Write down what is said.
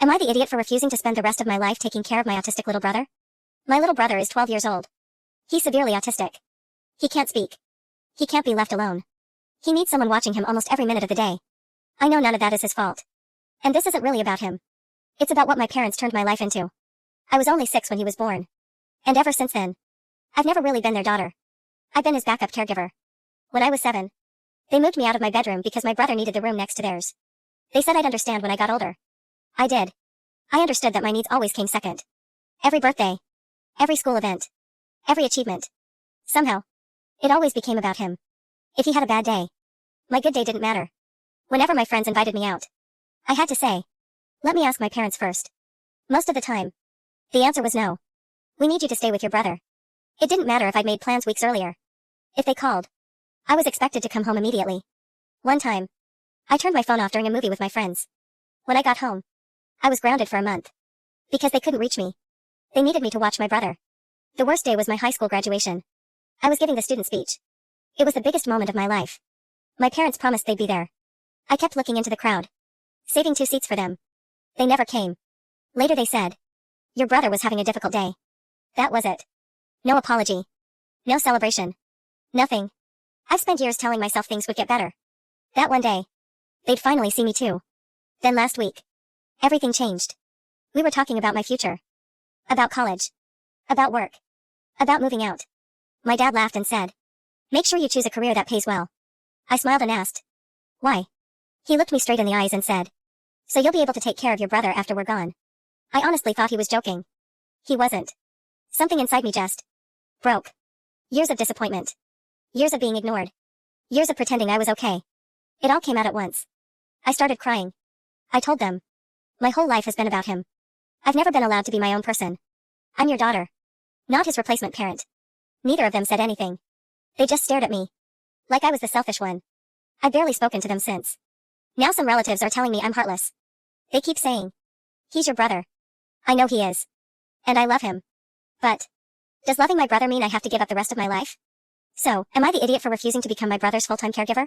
Am I the idiot for refusing to spend the rest of my life taking care of my autistic little brother? My little brother is 12 years old. He's severely autistic. He can't speak. He can't be left alone. He needs someone watching him almost every minute of the day. I know none of that is his fault. And this isn't really about him. It's about what my parents turned my life into. I was only 6 when he was born. And ever since then, I've never really been their daughter. I've been his backup caregiver. When I was 7, they moved me out of my bedroom because my brother needed the room next to theirs. They said I'd understand when I got older. I did. I understood that my needs always came second. Every birthday. Every school event. Every achievement. Somehow, it always became about him. If he had a bad day, my good day didn't matter. Whenever my friends invited me out, I had to say, let me ask my parents first. Most of the time, the answer was no. We need you to stay with your brother. It didn't matter if I'd made plans weeks earlier. If they called, I was expected to come home immediately. One time, I turned my phone off during a movie with my friends. When I got home, I was grounded for a month. Because they couldn't reach me. They needed me to watch my brother. The worst day was my high school graduation. I was giving the student speech. It was the biggest moment of my life. My parents promised they'd be there. I kept looking into the crowd, saving 2 seats for them. They never came. Later they said, your brother was having a difficult day. That was it. No apology. No celebration. Nothing. I've spent years telling myself things would get better. That one day, they'd finally see me too. Then last week, everything changed. We were talking about my future. About college. About work. About moving out. My dad laughed and said, make sure you choose a career that pays well. I smiled and asked, why? He looked me straight in the eyes and said, so you'll be able to take care of your brother after we're gone. I honestly thought he was joking. He wasn't. Something inside me just broke. Years of disappointment. Years of being ignored. Years of pretending I was okay. It all came out at once. I started crying. I told them, my whole life has been about him. I've never been allowed to be my own person. I'm your daughter. Not his replacement parent. Neither of them said anything. They just stared at me. Like I was the selfish one. I've barely spoken to them since. Now some relatives are telling me I'm heartless. They keep saying, he's your brother. I know he is. And I love him. But, does loving my brother mean I have to give up the rest of my life? So, am I the idiot for refusing to become my brother's full-time caregiver?